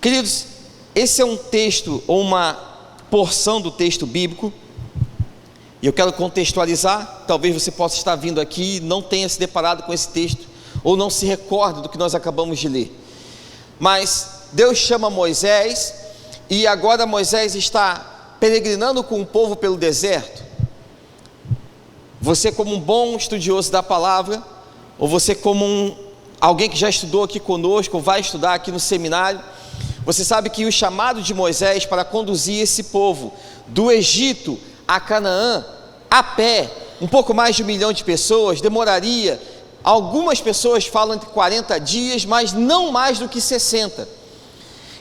Queridos, esse é um texto ou uma porção do texto bíblico, e eu quero contextualizar. Talvez você possa estar vindo aqui e não tenha se deparado com esse texto, ou não se recorde do que nós acabamos de ler. Mas Deus chama Moisés, e agora Moisés está peregrinando com o povo pelo deserto. Você, como um bom estudioso da palavra, ou você como alguém que já estudou aqui conosco, ou vai estudar aqui no seminário, você sabe que o chamado de Moisés para conduzir esse povo do Egito a Canaã, a pé, um pouco mais de 1 milhão de pessoas, demoraria, algumas pessoas falam entre 40 dias, mas não mais do que 60.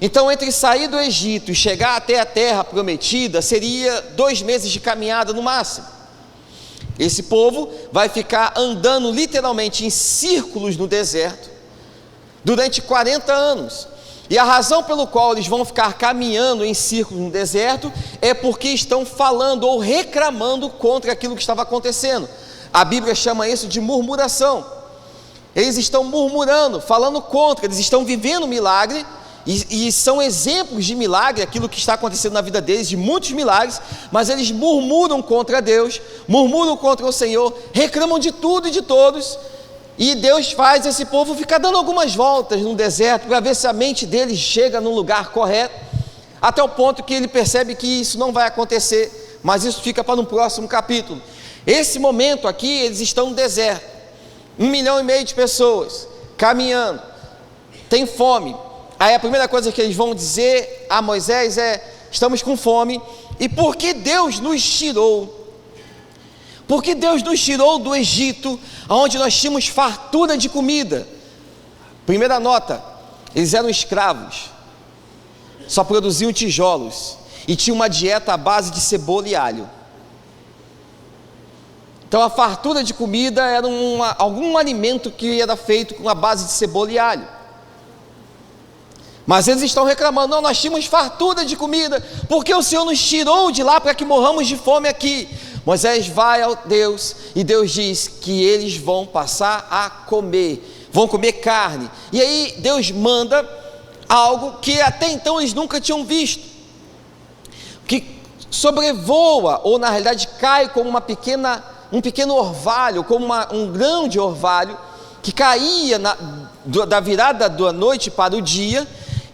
Então, entre sair do Egito e chegar até a terra prometida, seria 2 meses de caminhada no máximo. Esse povo vai ficar andando literalmente em círculos no deserto durante 40 anos. E a razão pelo qual eles vão ficar caminhando em círculos no deserto é porque estão falando ou reclamando contra aquilo que estava acontecendo. A Bíblia chama isso de murmuração. Eles estão murmurando, falando contra, eles estão vivendo milagre, e são exemplos de milagre, aquilo que está acontecendo na vida deles, de muitos milagres, mas eles murmuram contra Deus, murmuram contra o Senhor, reclamam de tudo e de todos, e Deus faz esse povo ficar dando algumas voltas no deserto, para ver se a mente deles chega no lugar correto, até o ponto que ele percebe que isso não vai acontecer, mas isso fica para um próximo capítulo. Esse momento aqui, eles estão no deserto, 1,5 milhão de pessoas, caminhando, tem fome. Aí a primeira coisa que eles vão dizer a Moisés é: estamos com fome. E por que Deus nos tirou? Porque Deus nos tirou do Egito, onde nós tínhamos fartura de comida. Primeira nota: eles eram escravos, só produziam tijolos, e tinham uma dieta à base de cebola e alho. Então a fartura de comida era algum alimento que era feito com a base de cebola e alho. Mas eles estão reclamando: não, nós tínhamos fartura de comida, porque o Senhor nos tirou de lá para que morramos de fome aqui. Moisés vai ao Deus, e Deus diz que eles vão passar a comer, vão comer carne. E aí Deus manda algo que até então eles nunca tinham visto, que sobrevoa, ou na realidade cai como um pequeno orvalho, como um grão de orvalho, que caía da virada da noite para o dia.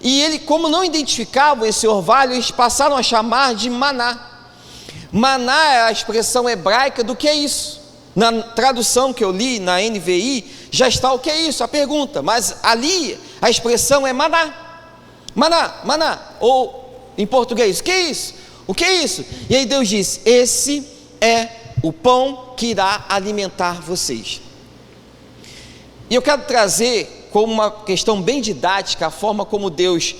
E ele, como não identificavam esse orvalho, eles passaram a chamar de maná. Maná é a expressão hebraica do que é isso. Na tradução que eu li, na NVI, já está o que é isso, a pergunta. Mas ali, a expressão é maná. Maná, maná. Ou, em português, o que é isso? O que é isso? E aí Deus diz: esse é o pão que irá alimentar vocês. E eu quero trazer como uma questão bem didática a forma como Deus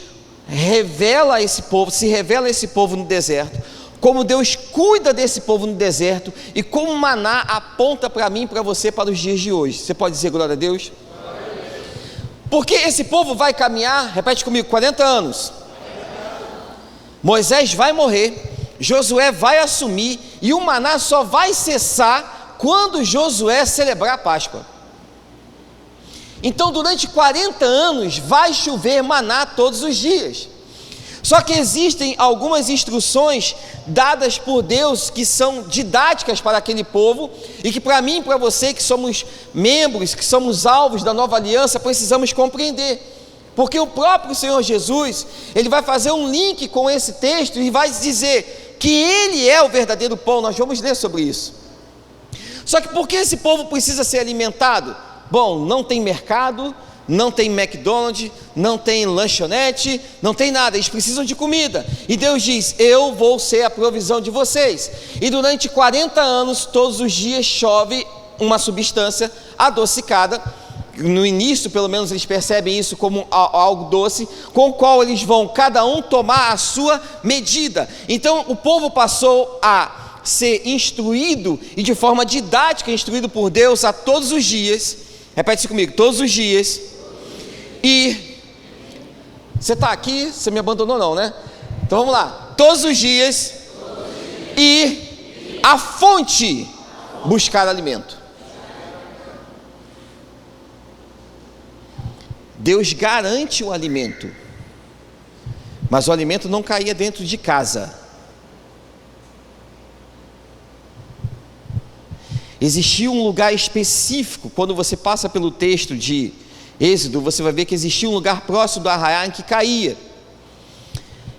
revela a esse povo, se revela a esse povo no deserto, como Deus cuida desse povo no deserto, e como maná aponta para mim e para você para os dias de hoje. Você pode dizer glória a Deus? Porque esse povo vai caminhar, repete comigo, 40 anos. Moisés vai morrer, Josué vai assumir, e o maná só vai cessar quando Josué celebrar a Páscoa. Então, durante 40 anos, vai chover maná todos os dias. Só que existem algumas instruções dadas por Deus que são didáticas para aquele povo, e que para mim e para você, que somos membros, que somos alvos da nova aliança, precisamos compreender. Porque o próprio Senhor Jesus, ele vai fazer um link com esse texto e vai dizer que ele é o verdadeiro pão. Nós vamos ler sobre isso. Só que por que esse povo precisa ser alimentado? Bom, não tem mercado, não tem McDonald's, não tem lanchonete, não tem nada, eles precisam de comida. E Deus diz: eu vou ser a provisão de vocês. E durante 40 anos, todos os dias chove uma substância adocicada. No início, pelo menos, eles percebem isso como algo doce, com o qual eles vão cada um tomar a sua medida. Então o povo passou a ser instruído, e de forma didática instruído por Deus a todos os dias. Repete comigo: todos os dias. E você está aqui, você me abandonou não, né? Então vamos lá: todos os dias e a fonte buscar alimento. Deus garante o alimento. mas o alimento não caía dentro de casa. Existia um lugar específico. Quando você passa pelo texto de Êxodo, você vai ver que existia um lugar próximo do arraial em que caía.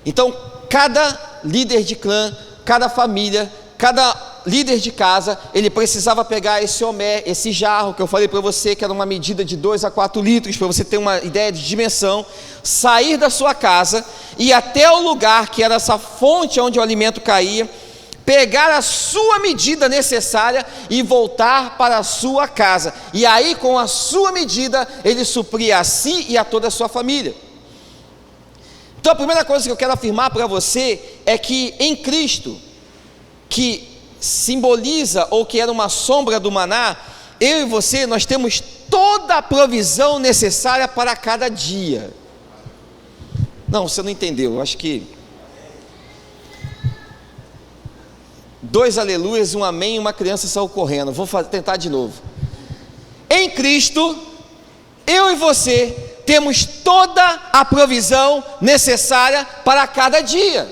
Então, cada líder de clã, cada família, cada líder de casa, ele precisava pegar esse omé, esse jarro que eu falei para você, que era uma medida de 2 a 4 litros, para você ter uma ideia de dimensão, sair da sua casa e até o lugar que era essa fonte onde o alimento caía, pegar a sua medida necessária e voltar para a sua casa. E aí, com a sua medida, ele supria a si e a toda a sua família. Então, a primeira coisa que eu quero afirmar para você é que em Cristo, que simboliza ou que era uma sombra do maná, eu e você, nós temos toda a provisão necessária para cada dia. Não, você não entendeu. Eu acho que 2 aleluias, um amém e uma criança saiu correndo. Vou tentar de novo. Em Cristo, eu e você temos toda a provisão necessária para cada dia.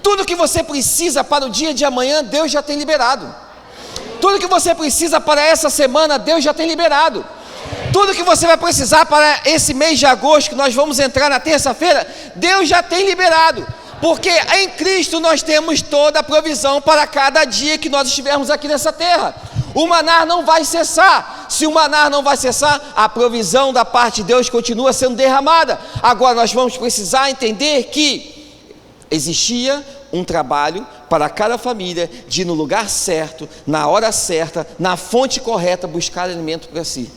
Tudo que você precisa para o dia de amanhã, Deus já tem liberado. Tudo que você precisa para essa semana, Deus já tem liberado. Tudo que você vai precisar para esse mês de agosto, que nós vamos entrar na terça-feira, Deus já tem liberado. Porque em Cristo nós temos toda a provisão para cada dia que nós estivermos aqui nessa terra. O maná não vai cessar. Se o maná não vai cessar, a provisão da parte de Deus continua sendo derramada. Agora nós vamos precisar entender que existia um trabalho para cada família de ir no lugar certo, na hora certa, na fonte correta, buscar alimento para si.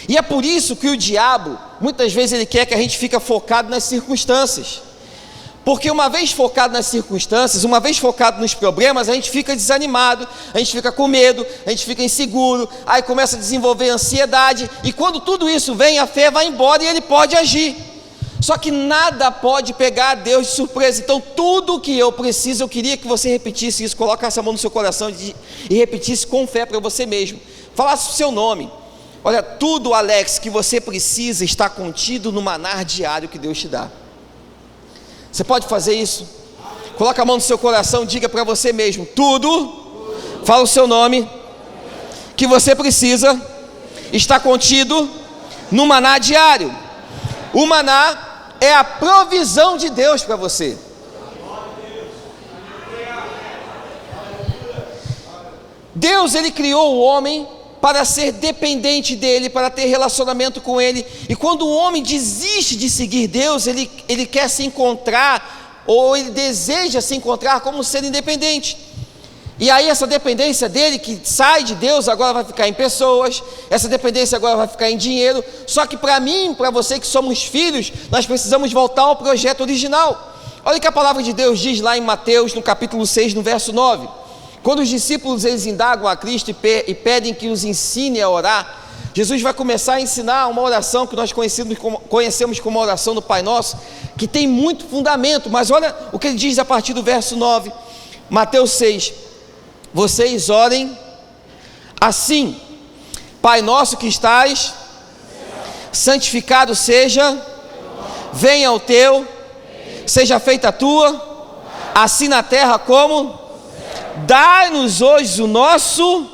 E é por isso que o diabo, muitas vezes ele quer que a gente fique focado nas circunstâncias. Porque uma vez focado nas circunstâncias, uma vez focado nos problemas, a gente fica desanimado, a gente fica com medo, a gente fica inseguro, aí começa a desenvolver ansiedade, e quando tudo isso vem, a fé vai embora e ele pode agir. Só que nada pode pegar Deus de surpresa. Então tudo o que eu preciso, eu queria que você repetisse isso, colocasse a mão no seu coração e repetisse com fé para você mesmo. Falasse o seu nome. Olha, tudo, Alex, que você precisa está contido no maná diário que Deus te dá. Você pode fazer isso? Coloca a mão no seu coração, diga para você mesmo, tudo, fala o seu nome, que você precisa, está contido no maná diário. O maná é a provisão de Deus para você. Deus, ele criou o homem para ser dependente dele, para ter relacionamento com ele, e quando o homem desiste de seguir Deus, ele quer se encontrar, ou ele deseja se encontrar como ser independente, e aí essa dependência dele, que sai de Deus, agora vai ficar em pessoas, essa dependência agora vai ficar em dinheiro. Só que para mim, para você que somos filhos, nós precisamos voltar ao projeto original. Olha o que a palavra de Deus diz lá em Mateus, no capítulo 6, no verso 9, quando os discípulos eles indagam a Cristo e pedem que os ensine a orar, Jesus vai começar a ensinar uma oração que nós conhecemos como a oração do Pai Nosso, que tem muito fundamento, mas olha o que ele diz a partir do verso 9, Mateus 6, vocês orem assim, Pai Nosso que estás, santificado seja, venha o teu, seja feita a tua, assim na terra como... Dai-nos hoje o nosso.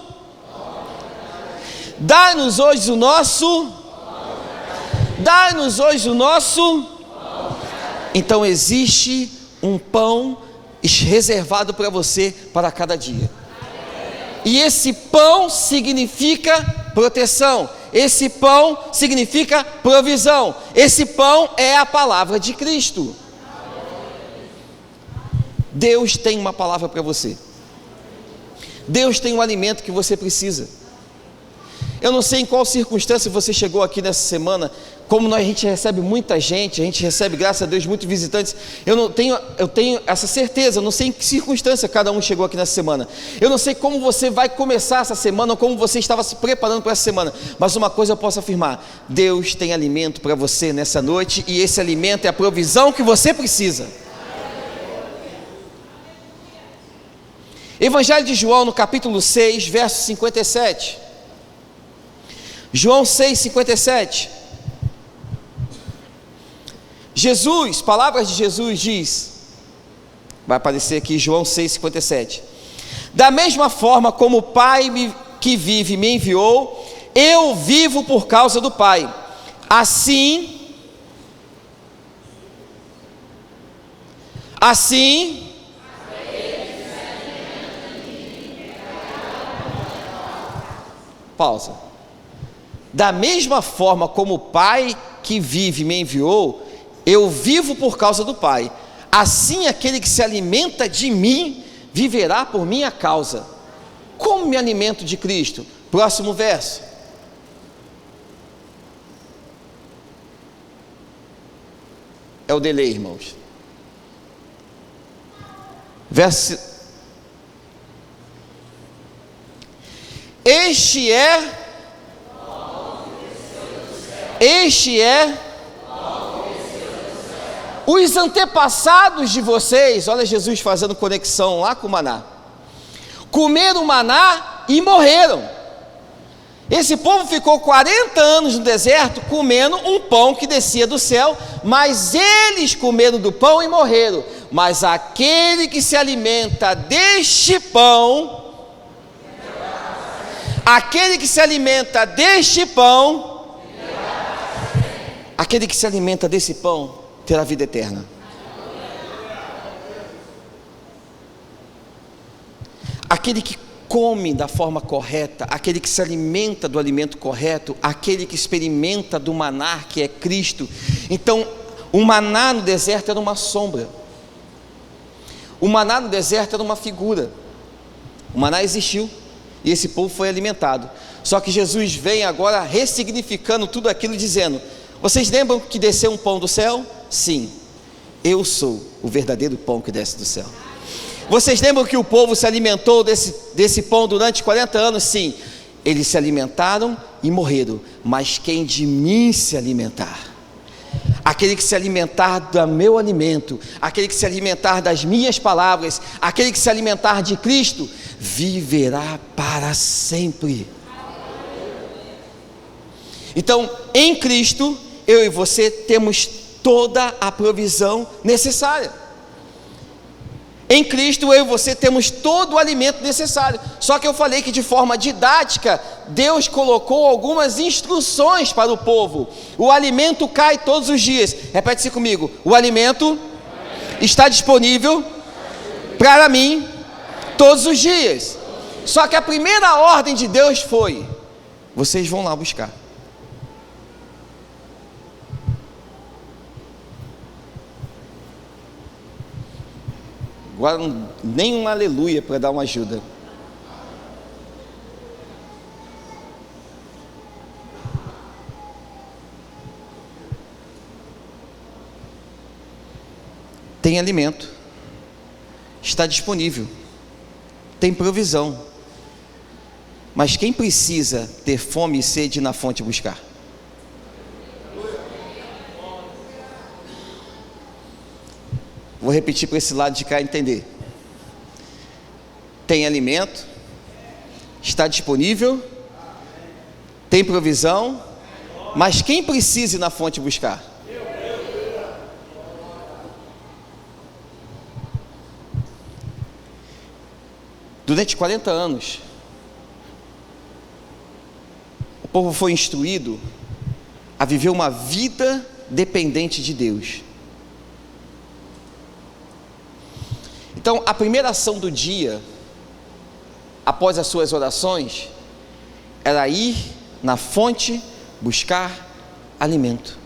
Então existe um pão reservado para você para cada dia. E esse pão significa proteção. Esse pão significa provisão. Esse pão é a palavra de Cristo. Deus tem uma palavra para você. Deus tem um alimento que você precisa. Eu não sei em qual circunstância você chegou aqui nessa semana. Como a gente recebe muita gente, a gente recebe, graças a Deus, muitos visitantes. Eu tenho essa certeza. Eu não sei em que circunstância cada um chegou aqui nessa semana. Eu não sei como você vai começar essa semana ou como você estava se preparando para essa semana. Mas uma coisa eu posso afirmar: Deus tem alimento para você nessa noite, e esse alimento é a provisão que você precisa. Evangelho de João, no capítulo 6, verso 57. João 6,57. Jesus, palavras de Jesus diz, vai aparecer aqui João 6,57. Da mesma forma como o Pai que vive me enviou, eu vivo por causa do Pai. Assim, pausa. Da mesma forma como o Pai que vive me enviou, eu vivo por causa do Pai. Assim aquele que se alimenta de mim, viverá por minha causa. Como me alimento de Cristo? Próximo verso. É o delay, irmãos. Verso. Este é os antepassados de vocês. Olha Jesus fazendo conexão lá com o maná. Comeram maná e morreram. Esse povo ficou 40 anos no deserto comendo um pão que descia do céu, mas eles comeram do pão e morreram. Mas aquele que se alimenta deste pão, aquele que se alimenta deste pão, terá vida eterna. Aquele que come da forma correta, aquele que se alimenta do alimento correto, aquele que experimenta do maná que é Cristo. Então, o maná no deserto era uma sombra. O maná no deserto era uma figura. O maná existiu e esse povo foi alimentado. Só que Jesus vem agora ressignificando tudo aquilo, dizendo: vocês lembram que desceu um pão do céu? Sim, eu sou o verdadeiro pão que desce do céu. Vocês lembram que o povo se alimentou desse pão durante 40 anos? Sim, eles se alimentaram e morreram. Mas quem de mim se alimentar, aquele que se alimentar do meu alimento, aquele que se alimentar das minhas palavras, aquele que se alimentar de Cristo, viverá para sempre. Então, em Cristo, eu e você temos toda a provisão necessária. Em Cristo, eu e você temos todo o alimento necessário. Só que eu falei que de forma didática, Deus colocou algumas instruções para o povo. O alimento cai todos os dias. Repete-se comigo: o alimento está disponível para mim todos os dias. Só que a primeira ordem de Deus foi: vocês vão lá buscar. Agora nem um aleluia para dar uma ajuda. Tem alimento, está disponível, tem provisão. Mas quem precisa ter fome e sede na fonte buscar? Vou repetir para esse lado de cá entender. Tem alimento, está disponível, tem provisão, mas quem precisa ir na fonte buscar? Durante 40 anos, o povo foi instruído a viver uma vida dependente de Deus. Então, a primeira ação do dia, após as suas orações, era ir na fonte buscar alimento.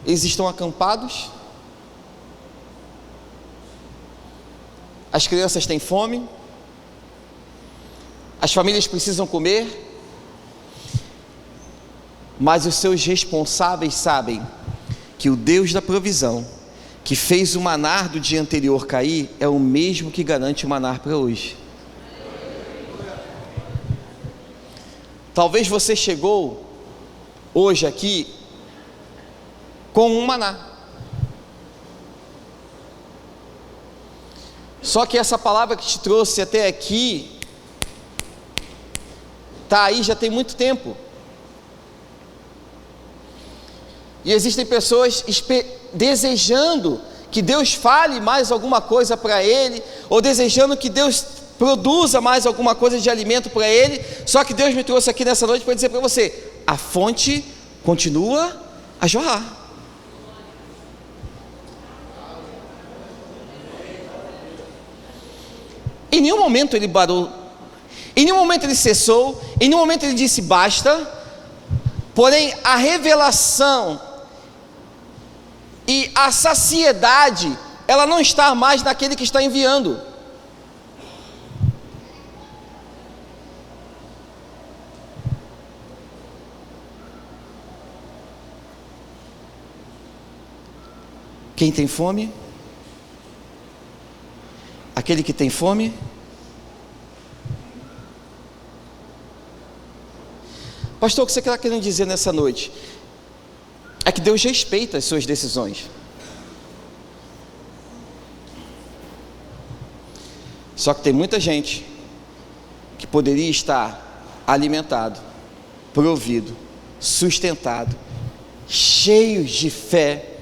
Eles estão acampados, as crianças têm fome, as famílias precisam comer, mas os seus responsáveis sabem que o Deus da provisão, que fez o maná do dia anterior cair, é o mesmo que garante o maná para hoje. Talvez você chegou hoje aqui com um maná. Só que essa palavra que te trouxe até aqui está aí já tem muito tempo. E existem pessoas desejando que Deus fale mais alguma coisa para ele, ou desejando que Deus produza mais alguma coisa de alimento para ele. Só que Deus me trouxe aqui nessa noite para dizer para você: a fonte continua a jorrar. Em nenhum momento ele parou, em nenhum momento ele cessou, em nenhum momento ele disse basta. Porém, a revelação e a saciedade, ela não está mais naquele que está enviando. Quem tem fome? Aquele que tem fome? Pastor, o que você está querendo dizer nessa noite? É que Deus respeita as suas decisões. Só que tem muita gente que poderia estar alimentado, provido, sustentado, cheios de fé,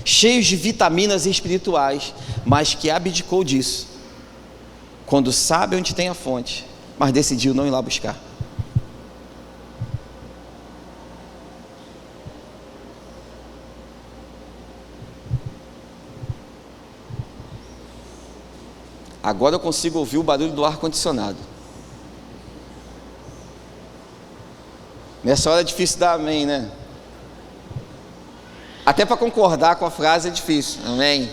cheios de vitaminas espirituais, mas que abdicou disso, quando sabe onde tem a fonte, mas decidiu não ir lá buscar. Agora eu consigo ouvir o barulho do ar-condicionado. Nessa hora é difícil dar amém, né? Até para concordar com a frase é difícil, amém?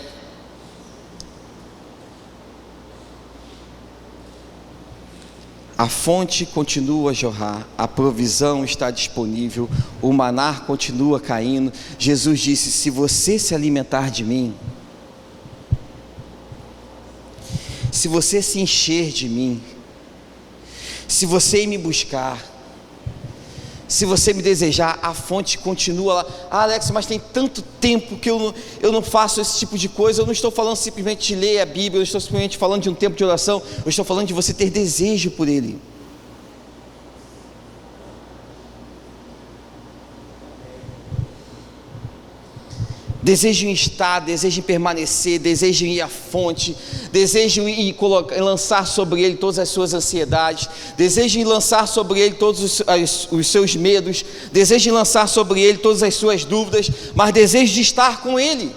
A fonte continua a jorrar, a provisão está disponível, o maná continua caindo. Jesus disse: se você se alimentar de mim, se você se encher de mim, se você ir me buscar, se você me desejar, a fonte continua lá. Ah, Alex, mas tem tanto tempo que eu não faço esse tipo de coisa. Eu não estou falando simplesmente de ler a Bíblia, eu estou simplesmente falando de um tempo de oração, eu estou falando de você ter desejo por Ele. Desejo em estar, desejo em permanecer, desejo em ir à fonte, desejo em lançar sobre Ele todas as suas ansiedades, desejo em lançar sobre Ele todos os seus medos, desejo em lançar sobre Ele todas as suas dúvidas, mas desejo de estar com Ele.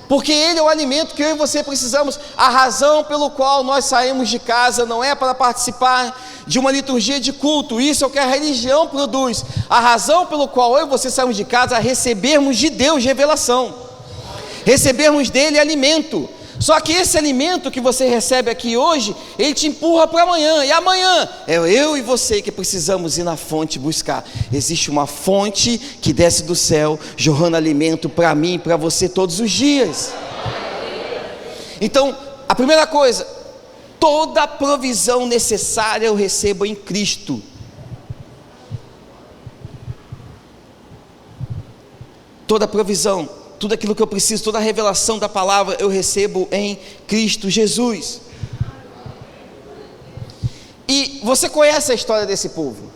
Porque Ele é o alimento que eu e você precisamos. A razão pelo qual nós saímos de casa não é para participar de uma liturgia de culto, isso é o que a religião produz. A razão pelo qual eu e você saímos de casa é recebermos de Deus revelação, recebermos dele alimento. Só que esse alimento que você recebe aqui hoje, ele te empurra para amanhã, e amanhã é eu e você que precisamos ir na fonte buscar. Existe uma fonte que desce do céu, jorrando alimento para mim e para você todos os dias. Então, a primeira coisa, toda a provisão necessária eu recebo em Cristo. Toda a provisão, tudo aquilo que eu preciso, toda a revelação da palavra eu recebo em Cristo Jesus. E você conhece a história desse povo.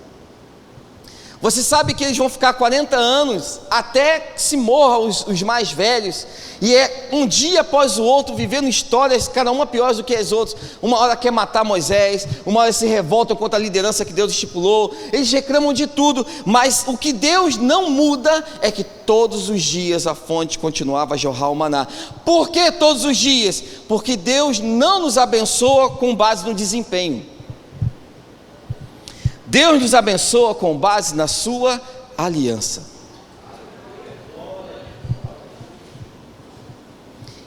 Você sabe que eles vão ficar 40 anos até que se morram os mais velhos, e é um dia após o outro vivendo histórias, cada uma pior do que as outras. Uma hora quer matar Moisés, uma hora se revoltam contra a liderança que Deus estipulou, eles reclamam de tudo, mas o que Deus não muda é que todos os dias a fonte continuava a jorrar o maná. Por que todos os dias? Porque Deus não nos abençoa com base no desempenho. Deus nos abençoa com base na sua aliança.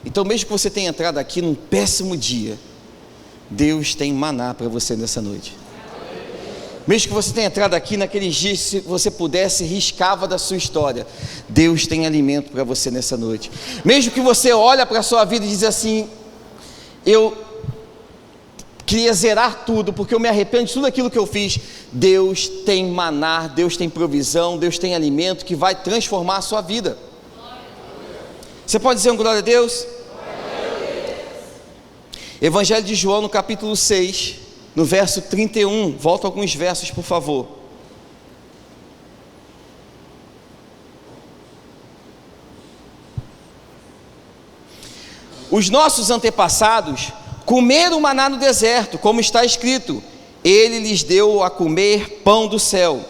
Então, mesmo que você tenha entrado aqui num péssimo dia, Deus tem maná para você nessa noite. Mesmo que você tenha entrado aqui naqueles dias, se você pudesse, riscava da sua história, Deus tem alimento para você nessa noite. Mesmo que você olhe para a sua vida e diz assim: eu queria zerar tudo, porque eu me arrependo de tudo aquilo que eu fiz. Deus tem maná, Deus tem provisão, Deus tem alimento que vai transformar a sua vida. Você pode dizer um glória a Deus? Evangelho de João, no capítulo 6, no verso 31. Volta alguns versos, por favor. Os nossos antepassados comeram maná no deserto, como está escrito: Ele lhes deu a comer pão do céu.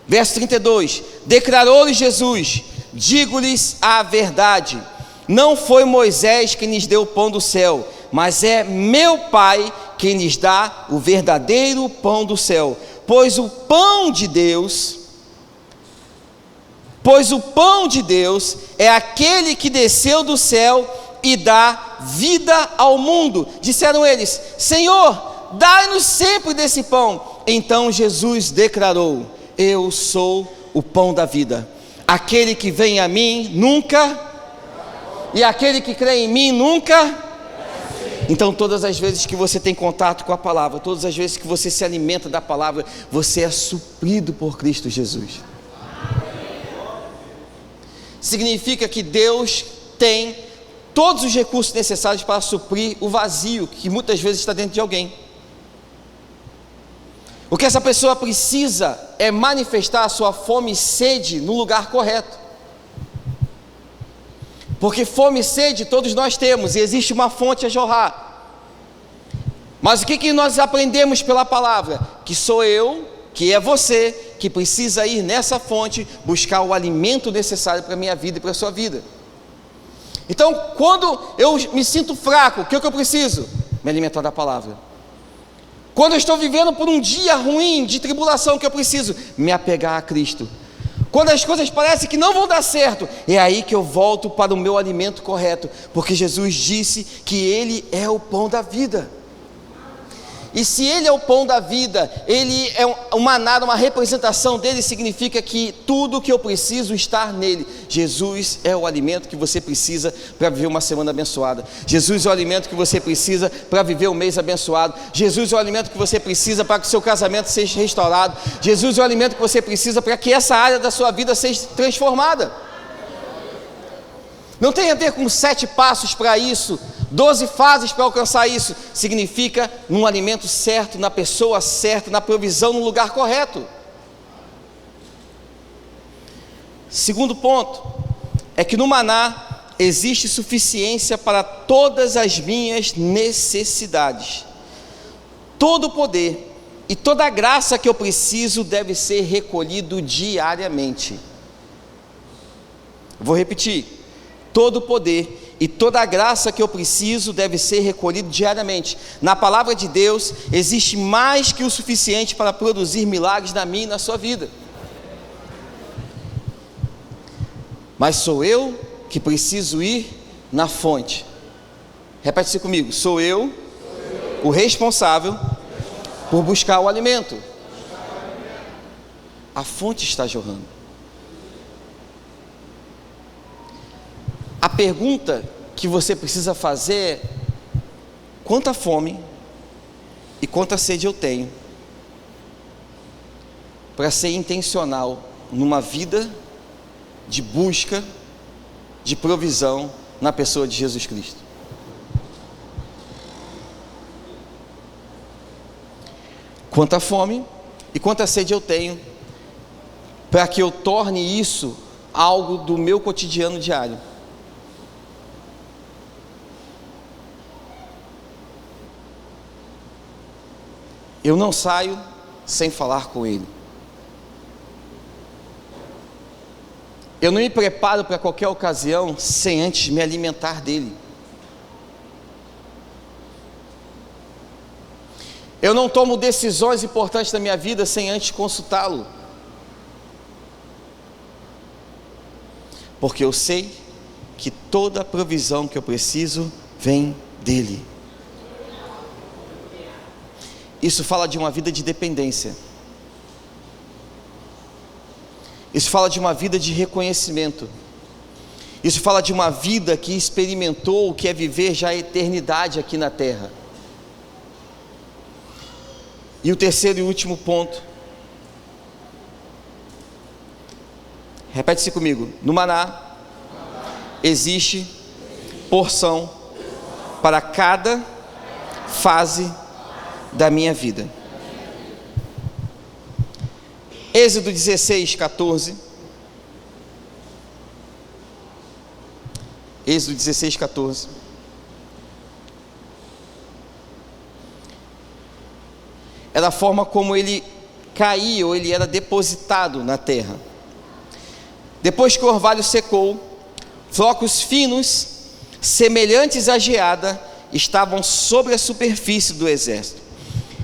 Verso 32, declarou-lhes Jesus: digo-lhes a verdade, não foi Moisés quem lhes deu o pão do céu, mas é meu Pai quem lhes dá o verdadeiro pão do céu. Pois o pão de Deus é aquele que desceu do céu e dá vida ao mundo. Disseram eles: Senhor, dai-nos sempre desse pão. Então Jesus declarou: eu sou o pão da vida. Aquele que vem a mim nunca, e aquele que crê em mim nunca. Então todas as vezes que você tem contato com a palavra, todas as vezes que você se alimenta da palavra, você é suprido por Cristo Jesus. Significa que Deus tem todos os recursos necessários para suprir o vazio que muitas vezes está dentro de alguém. O que essa pessoa precisa é manifestar a sua fome e sede no lugar correto. Porque fome e sede todos nós temos, e existe uma fonte a jorrar. Mas o que nós aprendemos pela palavra? Que sou eu, que é você, que precisa ir nessa fonte buscar o alimento necessário para a minha vida e para a sua vida. Então, quando eu me sinto fraco, o que eu preciso? Me alimentar da palavra. Quando eu estou vivendo por um dia ruim, de tribulação, que eu preciso? Me apegar a Cristo. Quando as coisas parecem que não vão dar certo, é aí que eu volto para o meu alimento correto, porque Jesus disse que Ele é o pão da vida. E se Ele é o pão da vida, Ele é uma representação dele, significa que tudo que eu preciso está nele. Jesus é o alimento que você precisa para viver uma semana abençoada. Jesus é o alimento que você precisa para viver um mês abençoado. Jesus é o alimento que você precisa para que o seu casamento seja restaurado. Jesus é o alimento que você precisa para que essa área da sua vida seja transformada. Não tem a ver com 7 passos para isso, 12 fases para alcançar isso. Significa num alimento certo, na pessoa certa, na provisão, no lugar correto. Segundo ponto, é que no maná existe suficiência para todas as minhas necessidades. Todo o poder e toda a graça que eu preciso deve ser recolhido diariamente. Vou repetir. Todo o poder e toda a graça que eu preciso deve ser recolhido diariamente. Na palavra de Deus existe mais que o suficiente para produzir milagres na minha e na sua vida. Mas sou eu que preciso ir na fonte. Repete isso comigo: sou eu o responsável por buscar o alimento. A fonte está jorrando. A pergunta que você precisa fazer é: quanta fome e quanta sede eu tenho para ser intencional numa vida de busca, de provisão na pessoa de Jesus Cristo? Quanta fome e quanta sede eu tenho para que eu torne isso algo do meu cotidiano diário? Eu não saio sem falar com Ele. Eu não me preparo para qualquer ocasião sem antes me alimentar dEle. Eu não tomo decisões importantes da minha vida sem antes consultá-lo. Porque eu sei que toda a provisão que eu preciso vem dEle. Isso fala de uma vida de dependência. Isso fala de uma vida de reconhecimento. Isso fala de uma vida que experimentou o que é viver já a eternidade aqui na terra. E o terceiro e último ponto. Repete-se comigo. No maná existe porção para cada fase da minha vida. Êxodo 16, 14. Êxodo 16, 14. Era a forma como ele caía, ou ele era depositado na terra. Depois que o orvalho secou, flocos finos, semelhantes à geada, estavam sobre a superfície do exército.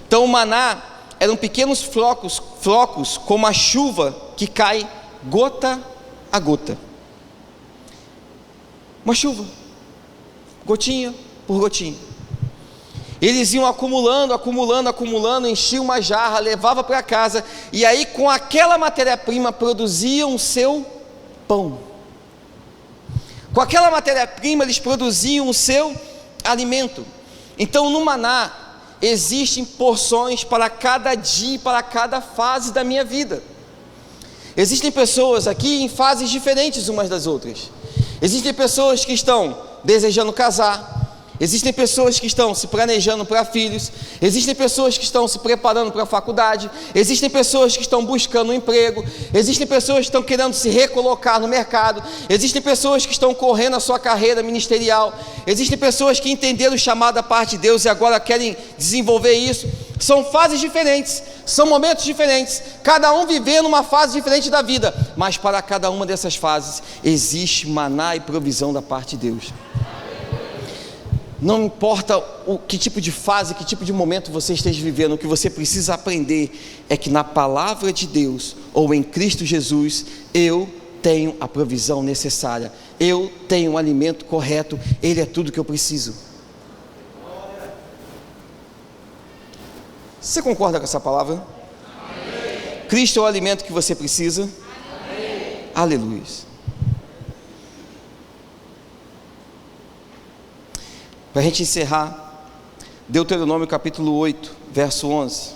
Então o maná eram pequenos flocos como a chuva que cai gota a gota. Uma chuva, gotinha por gotinha. Eles iam acumulando, enchiam uma jarra, levava para casa, e aí com aquela matéria-prima produziam o seu pão. Com aquela matéria-prima eles produziam o seu alimento. Então no maná existem porções para cada dia, para cada fase da minha vida. Existem pessoas aqui em fases diferentes umas das outras. Existem pessoas que estão desejando casar. Existem pessoas que estão se planejando para filhos. Existem pessoas que estão se preparando para a faculdade. Existem pessoas que estão buscando um emprego. Existem pessoas que estão querendo se recolocar no mercado. Existem pessoas que estão correndo a sua carreira ministerial. Existem pessoas que entenderam o chamado da parte de Deus e agora querem desenvolver isso. São fases diferentes, são momentos diferentes, cada um vivendo uma fase diferente da vida, mas para cada uma dessas fases existe maná e provisão da parte de Deus. Não importa que tipo de fase, que tipo de momento você esteja vivendo, o que você precisa aprender é que na palavra de Deus, ou em Cristo Jesus, eu tenho a provisão necessária, eu tenho o alimento correto, Ele é tudo que eu preciso. Você concorda com essa palavra? Amém. Cristo é o alimento que você precisa? Amém. Aleluia. Para a gente encerrar, Deuteronômio capítulo 8, verso 11.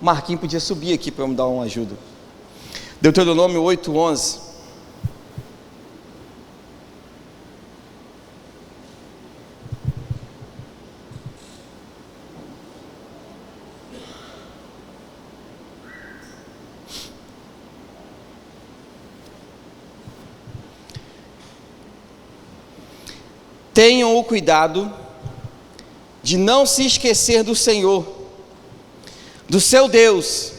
Marquinhos podia subir aqui para me dar uma ajuda. Deuteronômio 8, 11. Tenham o cuidado de não se esquecer do Senhor, do seu Deus,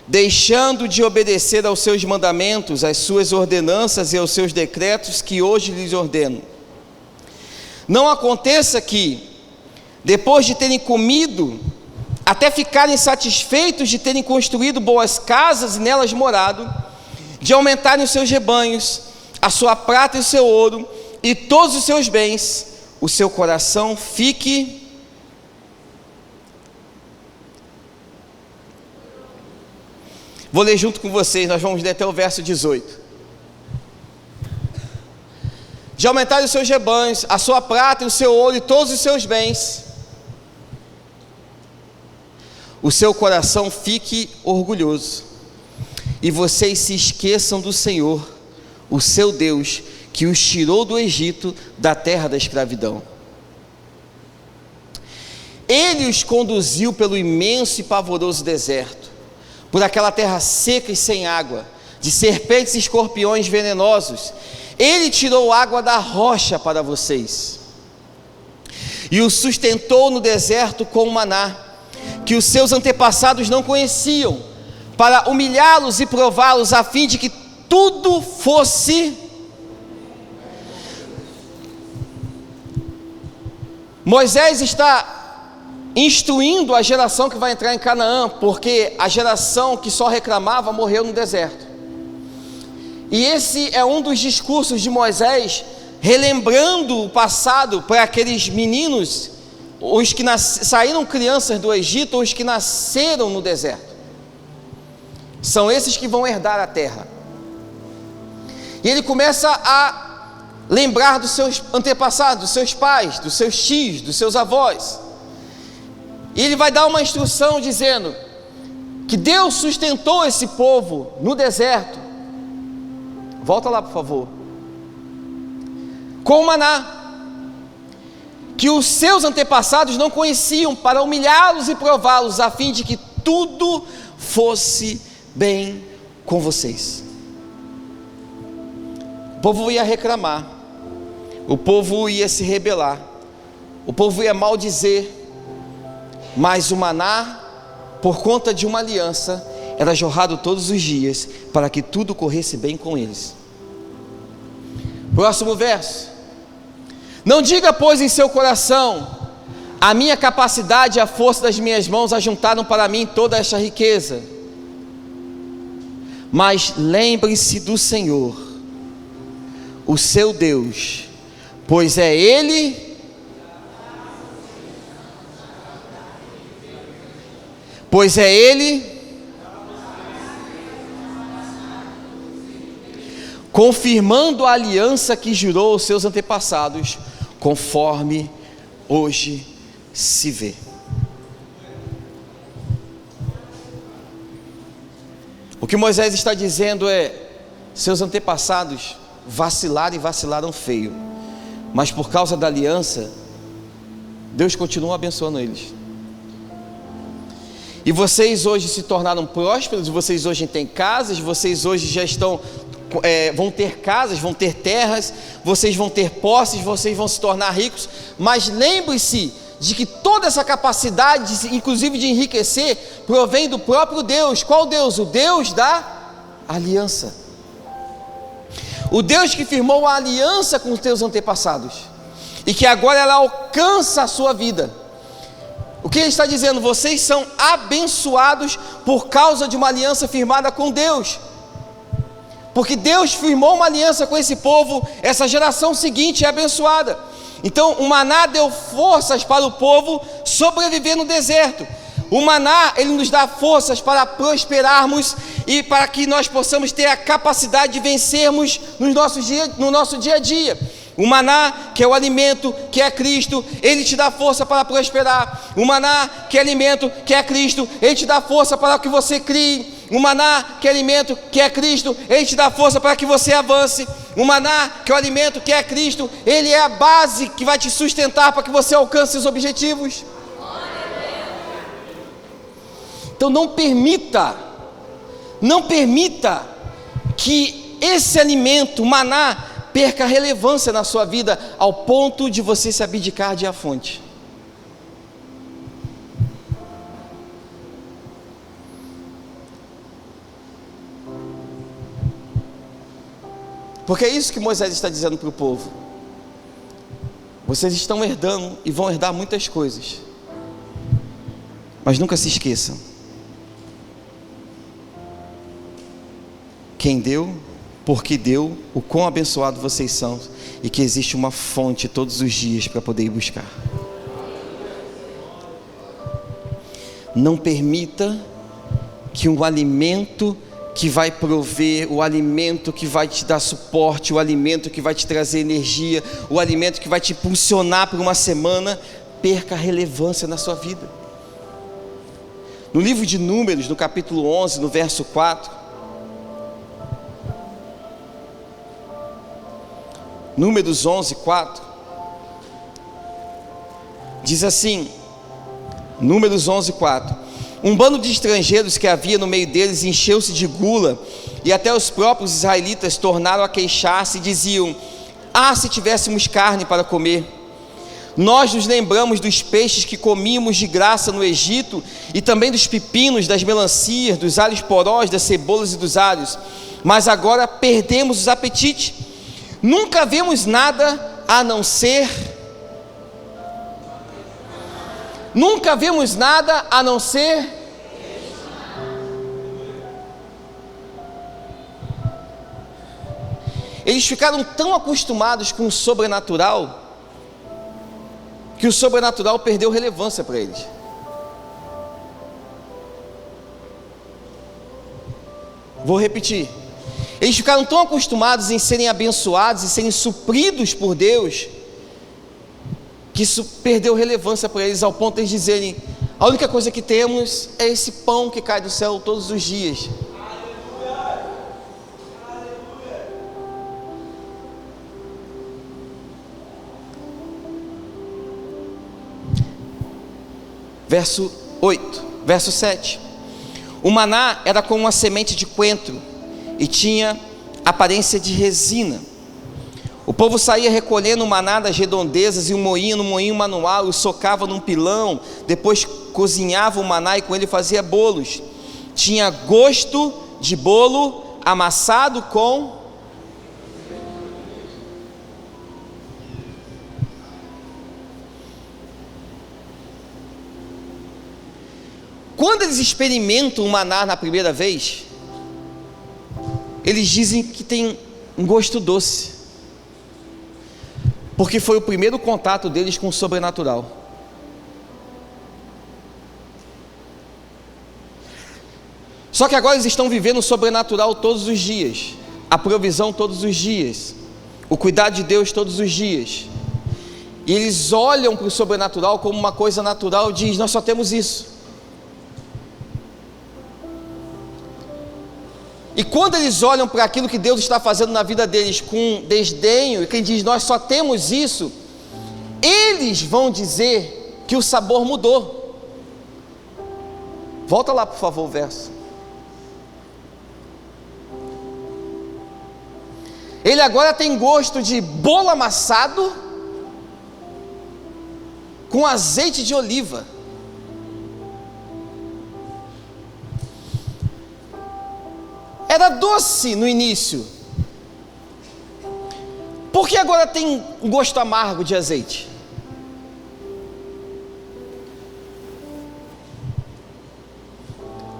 deixando de obedecer aos seus mandamentos, às suas ordenanças e aos seus decretos que hoje lhes ordeno. Não aconteça que, depois de terem comido, até ficarem satisfeitos de terem construído boas casas e nelas morado, de aumentarem os seus rebanhos, a sua prata e o seu ouro, e todos os seus bens, o seu coração fique Vou ler junto com vocês, nós vamos ler até o verso 18. De aumentar os seus rebanhos, a sua prata e o seu ouro e todos os seus bens, o seu coração fique orgulhoso, e vocês se esqueçam do Senhor, o seu Deus, que os tirou do Egito, da terra da escravidão. Ele os conduziu pelo imenso e pavoroso deserto, por aquela terra seca e sem água, de serpentes e escorpiões venenosos. Ele tirou água da rocha para vocês, e os sustentou no deserto com maná, que os seus antepassados não conheciam, para humilhá-los e prová-los, a fim de que tudo fosse... Moisés está instruindo a geração que vai entrar em Canaã, porque a geração que só reclamava morreu no deserto. E esse é um dos discursos de Moisés, relembrando o passado para aqueles meninos, os que saíram crianças do Egito, ou os que nasceram no deserto. São esses que vão herdar a terra. E ele começa a lembrar dos seus antepassados, dos seus pais, dos seus tios, dos seus avós. E ele vai dar uma instrução dizendo que Deus sustentou esse povo no deserto. Volta lá, por favor. Com maná, que os seus antepassados não conheciam, para humilhá-los e prová-los, a fim de que tudo fosse bem com vocês. O povo ia reclamar, o povo ia se rebelar, o povo ia maldizer, mas o maná, por conta de uma aliança, era jorrado todos os dias, para que tudo corresse bem com eles. Próximo verso. Não diga, pois, em seu coração: a minha capacidade e a força das minhas mãos ajuntaram para mim toda esta riqueza. Mas lembre-se do Senhor, o seu Deus, pois é Ele confirmando a aliança que jurou aos seus antepassados, conforme hoje se vê. O que Moisés está dizendo é: seus antepassados vacilaram e vacilaram feio, mas por causa da aliança, Deus continua abençoando eles. E vocês hoje se tornaram prósperos, vocês hoje têm casas, vocês hoje já estão, vão ter casas, vão ter terras, vocês vão ter posses, vocês vão se tornar ricos, mas lembre-se de que toda essa capacidade, inclusive de enriquecer, provém do próprio Deus. Qual Deus? O Deus da aliança, o Deus que firmou a aliança com os teus antepassados, e que agora ela alcança a sua vida. O que ele está dizendo? Vocês são abençoados por causa de uma aliança firmada com Deus, porque Deus firmou uma aliança com esse povo. Essa geração seguinte é abençoada. Então o maná deu forças para o povo sobreviver no deserto. O maná, ele nos dá forças para prosperarmos e para que nós possamos ter a capacidade de vencermos no nosso dia a dia. O maná, que é o alimento, que é Cristo, ele te dá força para prosperar. O maná, que é alimento, que é Cristo, ele te dá força para que você crie. O maná, que é alimento, que é Cristo, ele te dá força para que você avance. O maná, que é o alimento, que é Cristo, ele é a base que vai te sustentar para que você alcance seus objetivos. Então não permita que esse alimento, o maná, perca relevância na sua vida ao ponto de você se abdicar de a fonte. Porque é isso que Moisés está dizendo para o povo: vocês estão herdando e vão herdar muitas coisas, mas nunca se esqueçam quem deu, porque deu, o quão abençoados vocês são, e que existe uma fonte todos os dias para poder ir buscar. Não permita que um alimento que vai prover, o alimento que vai te dar suporte, o alimento que vai te trazer energia, o alimento que vai te impulsionar por uma semana, perca relevância na sua vida. No livro de Números, no capítulo 11, no verso 4, Números 11, 4, diz assim, Números 11, 4: um bando de estrangeiros que havia no meio deles encheu-se de gula, e até os próprios israelitas tornaram a queixar-se e diziam: ah, se tivéssemos carne para comer! Nós nos lembramos dos peixes que comíamos de graça no Egito, e também dos pepinos, das melancias, dos alhos porós, das cebolas e dos alhos, mas agora perdemos os apetites. Nunca vemos nada a não ser Eles ficaram tão acostumados com o sobrenatural, que o sobrenatural perdeu relevância para eles. Vou repetir. Eles ficaram tão acostumados em serem abençoados e serem supridos por Deus, que isso perdeu relevância para eles, ao ponto de eles dizerem: a única coisa que temos é esse pão que cai do céu todos os dias. verso 7. O maná era como uma semente de coentro e tinha aparência de resina. O povo saía recolhendo o maná das redondezas e o moía no moinho manual, o socava num pilão, depois cozinhava o maná e com ele fazia bolos. Tinha gosto de bolo amassado com... Quando eles experimentam o maná na primeira vez, eles dizem que tem um gosto doce, porque foi o primeiro contato deles com o sobrenatural. Só que agora eles estão vivendo o sobrenatural todos os dias, a provisão todos os dias, o cuidado de Deus todos os dias, e eles olham para o sobrenatural como uma coisa natural e dizem: nós só temos isso. E quando eles olham para aquilo que Deus está fazendo na vida deles com desdenho, e quem diz nós só temos isso, eles vão dizer que o sabor mudou. Volta lá, por favor, o verso. Ele agora tem gosto de bolo amassado com azeite de oliva. Era doce no início. Por que agora tem um gosto amargo de azeite?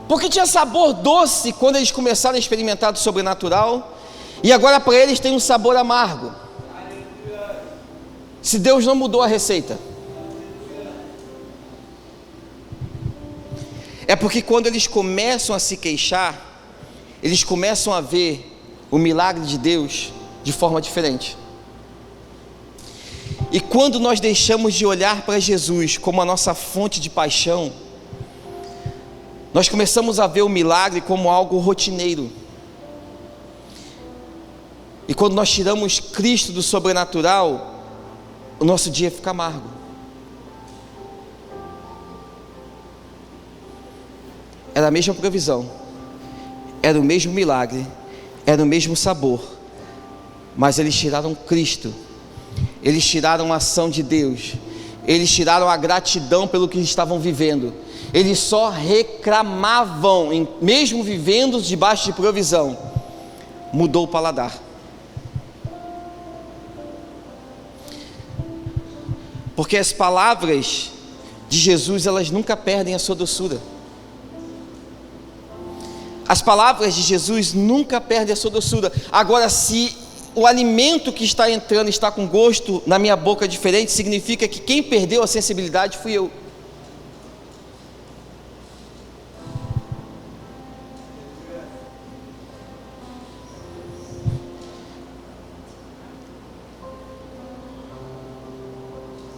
Porque tinha sabor doce quando eles começaram a experimentar do sobrenatural, e agora para eles tem um sabor amargo. Se Deus não mudou a receita. É porque quando eles começam a se queixar, eles começam a ver o milagre de Deus de forma diferente. E quando nós deixamos de olhar para Jesus como a nossa fonte de paixão, nós começamos a ver o milagre como algo rotineiro. E quando nós tiramos Cristo do sobrenatural, o nosso dia fica amargo. Era a mesma provisão, era o mesmo milagre, era o mesmo sabor, mas eles tiraram Cristo, eles tiraram a ação de Deus, eles tiraram a gratidão pelo que estavam vivendo, eles só reclamavam, mesmo vivendo debaixo de provisão. Mudou o paladar. Porque as palavras de Jesus, elas nunca perdem a sua doçura. As palavras de Jesus nunca perdem a sua doçura. Agora, se o alimento que está entrando está com gosto na minha boca diferente, significa que quem perdeu a sensibilidade fui eu.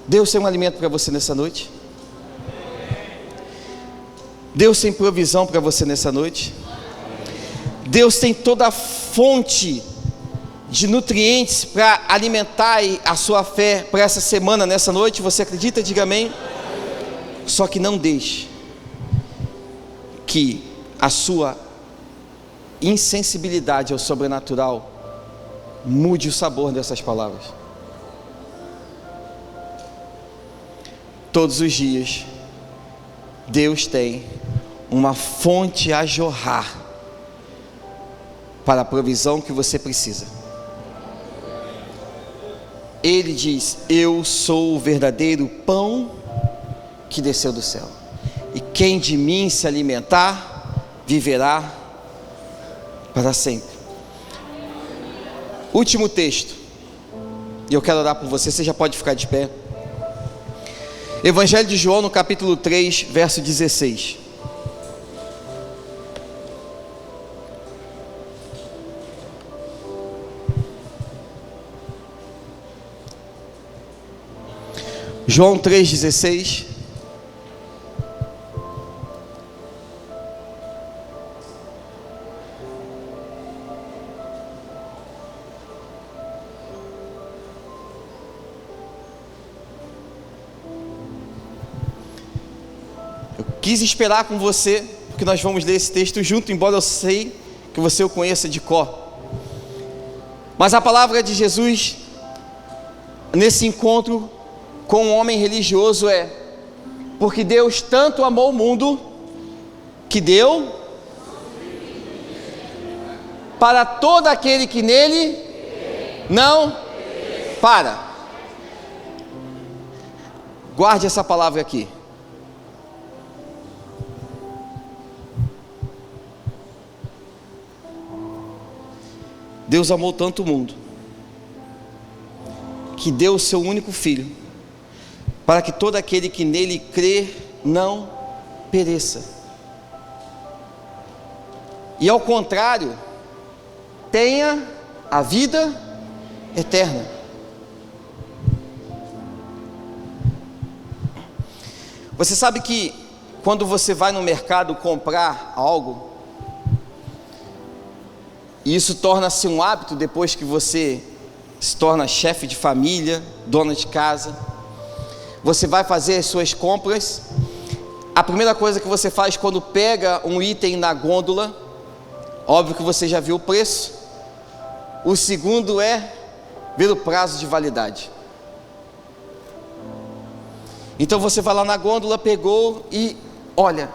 Deus tem um alimento para você nessa noite? Deus tem provisão para você nessa noite? Deus tem toda a fonte de nutrientes para alimentar a sua fé para essa semana, nessa noite. Você acredita? Diga amém. Só que não deixe que a sua insensibilidade ao sobrenatural mude o sabor dessas palavras. Todos os dias Deus tem uma fonte a jorrar para a provisão que você precisa. Ele diz: eu sou o verdadeiro pão que desceu do céu, e quem de mim se alimentar viverá para sempre. Último texto, e eu quero orar por você. Você já pode ficar de pé. Evangelho de João, no capítulo 3, verso 16. João 3,16. quis esperar com você, porque nós vamos ler esse texto junto, embora eu sei que você o conheça de cor. Mas a palavra de Jesus, nesse encontro com um homem religioso é: porque Deus tanto amou o mundo, que deu para todo aquele que nele não para. Guarde essa palavra aqui. Deus amou tanto o mundo, que deu o seu único filho, para que todo aquele que nele crer não pereça. E ao contrário, tenha a vida eterna. Você sabe que quando você vai no mercado comprar algo, e isso torna-se um hábito depois que você se torna chefe de família, dona de casa, você vai fazer as suas compras, a primeira coisa que você faz quando pega um item na gôndola, óbvio que você já viu o preço, o segundo é ver o prazo de validade. Então você vai lá na gôndola, pegou e olha,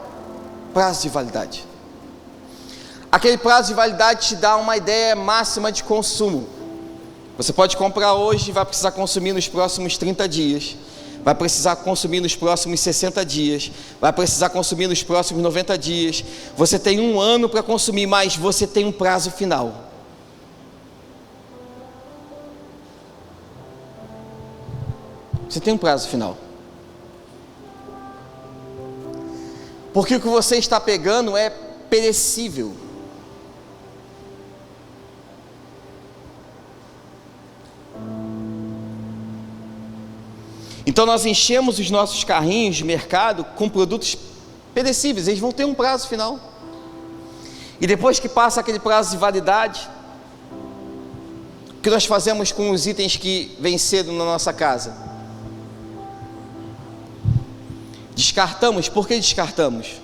prazo de validade. Aquele prazo de validade te dá uma ideia máxima de consumo. Você pode comprar hoje e vai precisar consumir nos próximos 30 dias. Vai precisar consumir nos próximos 60 dias. Vai precisar consumir nos próximos 90 dias. Você tem um ano para consumir, mas você tem um prazo final. Você tem um prazo final. Porque o que você está pegando é perecível. Então nós enchemos os nossos carrinhos de mercado com produtos perecíveis, eles vão ter um prazo final. E depois que passa aquele prazo de validade, o que nós fazemos com os itens que venceram na nossa casa? Descartamos. Por que descartamos?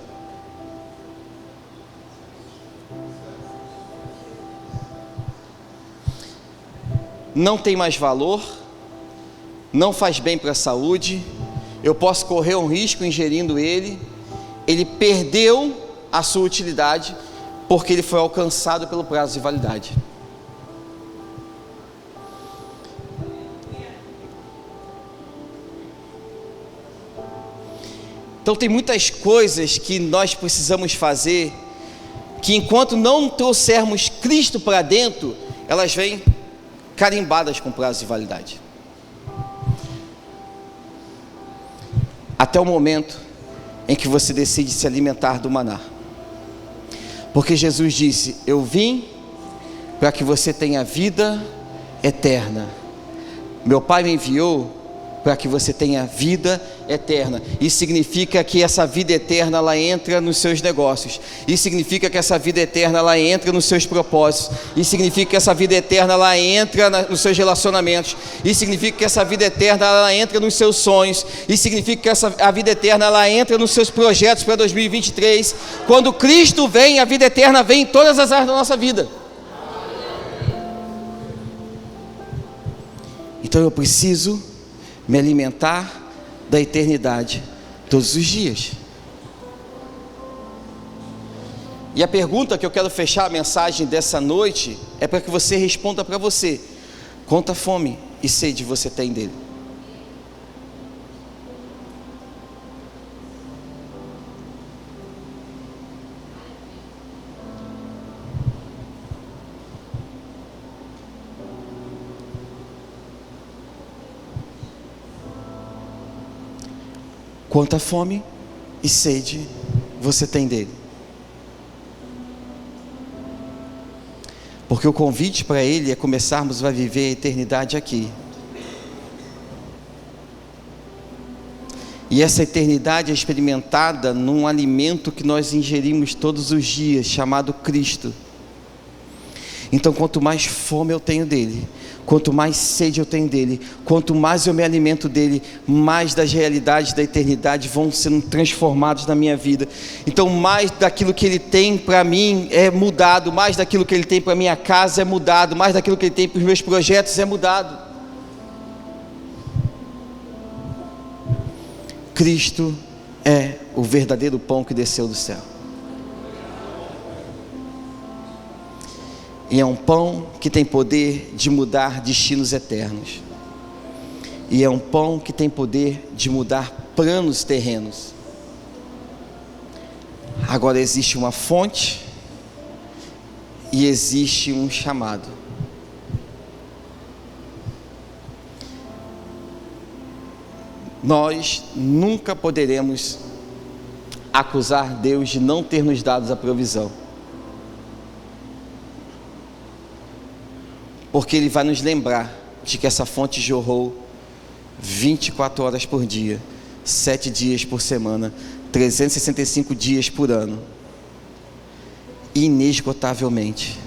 Não tem mais valor, não faz bem para a saúde, eu posso correr um risco ingerindo ele perdeu a sua utilidade, porque ele foi alcançado pelo prazo de validade. Então tem muitas coisas que nós precisamos fazer, que enquanto não trouxermos Cristo para dentro, elas vêm carimbadas com prazo de validade. Até o momento em que você decide se alimentar do maná. Porque Jesus disse: eu vim para que você tenha vida eterna. Meu Pai me enviou para que você tenha vida eterna. Isso significa que essa vida eterna, ela entra nos seus negócios. Isso significa que essa vida eterna, ela entra nos seus propósitos. Isso significa que essa vida eterna, ela entra nos seus relacionamentos. Isso significa que essa vida eterna, ela entra nos seus sonhos. Isso significa que a vida eterna, ela entra nos seus projetos para 2023. Quando Cristo vem, a vida eterna vem em todas as áreas da nossa vida. Então eu preciso me alimentar da eternidade todos os dias. E a pergunta que eu quero fechar a mensagem dessa noite é para que você responda para você: quanta fome e sede você tem dele? Quanta fome e sede você tem dele? Porque o convite para ele é começarmos a viver a eternidade aqui. E essa eternidade é experimentada num alimento que nós ingerimos todos os dias, chamado Cristo. Então quanto mais fome eu tenho dele, quanto mais sede eu tenho dele, quanto mais eu me alimento dele, mais das realidades da eternidade vão sendo transformados na minha vida. Então mais daquilo que ele tem para mim é mudado, mais daquilo que ele tem para minha casa é mudado, mais daquilo que ele tem para os meus projetos é mudado. Cristo é o verdadeiro pão que desceu do céu. E é um pão que tem poder de mudar destinos eternos. E é um pão que tem poder de mudar planos terrenos. Agora existe uma fonte e existe um chamado. Nós nunca poderemos acusar Deus de não ter nos dado a provisão. Porque Ele vai nos lembrar de que essa fonte jorrou 24 horas por dia, 7 dias por semana, 365 dias por ano, inesgotavelmente.